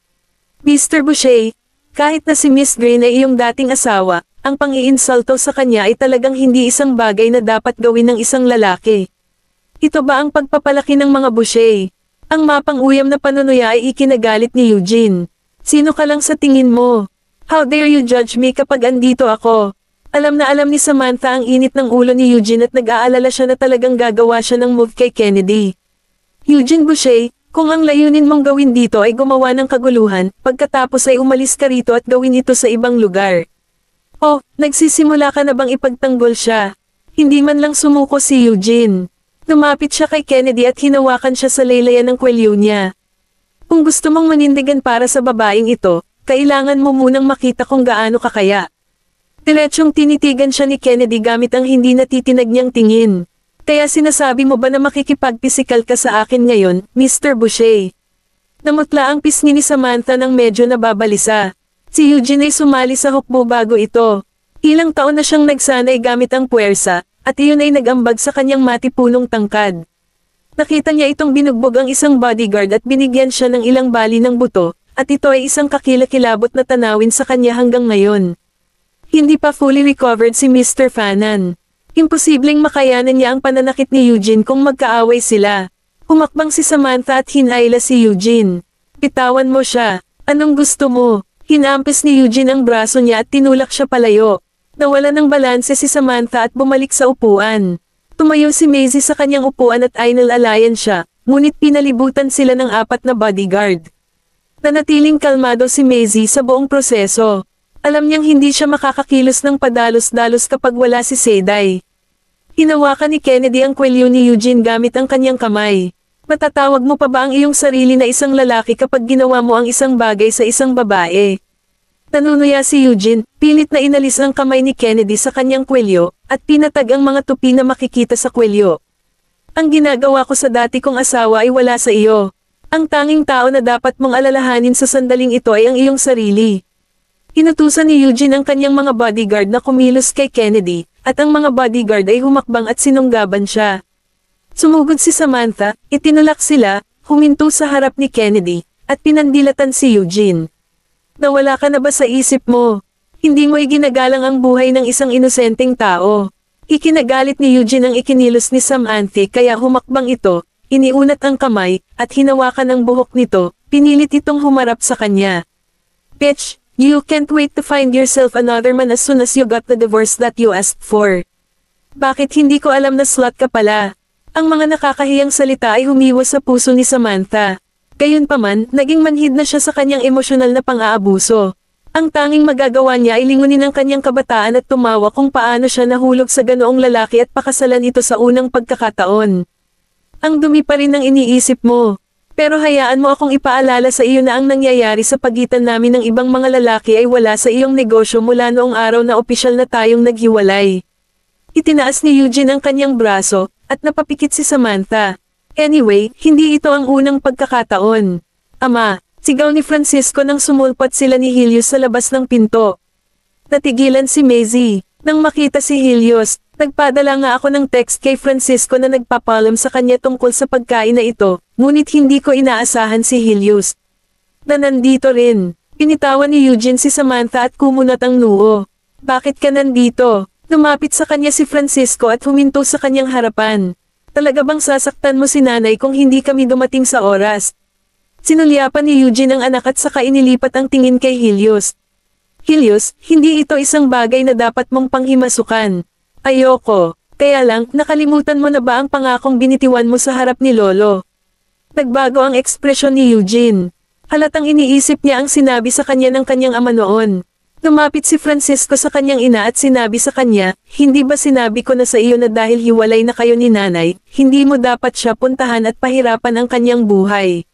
Mr. Boucher, kahit na si Miss Green ay iyong dating asawa, ang pang-iinsulto sa kanya ay talagang hindi isang bagay na dapat gawin ng isang lalaki. Ito ba ang pagpapalaki ng mga Boucher? Ang mapang-uyam na panunuya ay ikinagalit ni Eugene. Sino ka lang sa tingin mo? How dare you judge me kapag andito ako? Alam na alam ni Samantha ang init ng ulo ni Eugene at nag-aalala siya na talagang gagawa siya ng move kay Kennedy. Eugene Boucher, kung ang layunin mong gawin dito ay gumawa ng kaguluhan, pagkatapos ay umalis ka rito at gawin ito sa ibang lugar. Nagsisimula ka na bang ipagtanggol siya? Hindi man lang sumuko si Eugene. Lumapit siya kay Kennedy at hinawakan siya sa laylayan ng kwelyo niya. Kung gusto mong manindigan para sa babaeng ito, kailangan mo munang makita kung gaano ka kaya. Diretsyong tinitigan siya ni Kennedy gamit ang hindi natitinag niyang tingin. Kaya sinasabi mo ba na makikipagpisikal ka sa akin ngayon, Mr. Boucher? Namutla ang pisngi ni Samantha nang medyo nababalisa. Si Eugene ay sumali sa hukbo bago ito. Ilang taon na siyang nagsanay gamit ang puwersa, at iyon ay nagambag sa kanyang matipunong tangkad. Nakita niya itong binugbog ang isang bodyguard at binigyan siya ng ilang bali ng buto, at ito ay isang kakilakilabot na tanawin sa kanya hanggang ngayon. Hindi pa fully recovered si Mr. Fanan. Imposibleng makayanan niya ang pananakit ni Eugene kung magkaaway sila. Humakbang si Samantha at hinayla si Eugene. Bitawan mo siya. Anong gusto mo? Hinampis ni Eugene ang braso niya at tinulak siya palayo. Nawala ng balanse si Samantha at bumalik sa upuan. Tumayo si Maisie sa kanyang upuan at inalalayan siya, ngunit pinalibutan sila ng 4 na bodyguard. Nanatiling kalmado si Maisie sa buong proseso. Alam niyang hindi siya makakakilos ng padalos-dalos kapag wala si Seyday. Hinawakan ni Kennedy ang kwelyo ni Eugene gamit ang kanyang kamay. Matatawag mo pa ba ang iyong sarili na isang lalaki kapag ginawa mo ang isang bagay sa isang babae? Nanunuya si Eugene, pilit na inalis ang kamay ni Kennedy sa kanyang kwelyo, at pinatag ang mga tupi na makikita sa kwelyo. Ang ginagawa ko sa dati kong asawa ay wala sa iyo. Ang tanging tao na dapat mong alalahanin sa sandaling ito ay ang iyong sarili. Inutusan ni Eugene ang kanyang mga bodyguard na kumilos kay Kennedy, at ang mga bodyguard ay humakbang at sinunggaban siya. Sumugod si Samantha, itinulak sila, huminto sa harap ni Kennedy, at pinandilatan si Eugene. Nawala ka na ba sa isip mo? Hindi mo iginagalang ang buhay ng isang inosenteng tao. Ikinagalit ni Eugene ang ikinilos ni Samantha kaya humakbang ito, iniunat ang kamay, at hinawakan ang buhok nito, pinilit itong humarap sa kanya. Bitch, you can't wait to find yourself another man as soon as you got the divorce that you asked for. Bakit hindi ko alam na slut ka pala? Ang mga nakakahiyang salita ay humiwas sa puso ni Samantha. Gayunpaman, naging manhid na siya sa kanyang emosyonal na pang-aabuso. Ang tanging magagawa niya ay lingunin ang kanyang kabataan at tumawa kung paano siya nahulog sa ganoong lalaki at pakasalan ito sa unang pagkakataon. Ang dumi pa rin ang iniisip mo. Pero hayaan mo akong ipaalala sa iyo na ang nangyayari sa pagitan namin ng ibang mga lalaki ay wala sa iyong negosyo mula noong araw na opisyal na tayong naghiwalay. Itinaas ni Eugene ang kanyang braso, at napapikit si Samantha. Anyway, hindi ito ang unang pagkakataon. Ama, sigaw ni Francisco nang sumulpat sila ni Helios sa labas ng pinto. Natigilan si Maisie. Nang makita si Helios, nagpadala nga ako ng text kay Francisco na nagpapalam sa kanya tungkol sa pagkain na ito, ngunit hindi ko inaasahan si Helios na nandito rin. Pinitawan ni Eugene si Samantha at kumunat ang noo. Bakit ka nandito? Lumapit sa kanya si Francisco at huminto sa kanyang harapan. Talaga bang sasaktan mo si nanay kung hindi kami dumating sa oras? Sinulyapan ni Eugene ang anak at saka inilipat ang tingin kay Helios. Helios, hindi ito isang bagay na dapat mong panghimasukan. Ayoko. Kaya lang, nakalimutan mo na ba ang pangakong binitiwan mo sa harap ni Lolo? Nagbago ang ekspresyon ni Eugene. Halatang iniisip niya ang sinabi sa kanya ng kanyang ama noon. Lumapit si Francisco sa kanyang ina at sinabi sa kanya, hindi ba sinabi ko na sa iyo na dahil hiwalay na kayo ni nanay, hindi mo dapat siya puntahan at pahirapan ang kanyang buhay.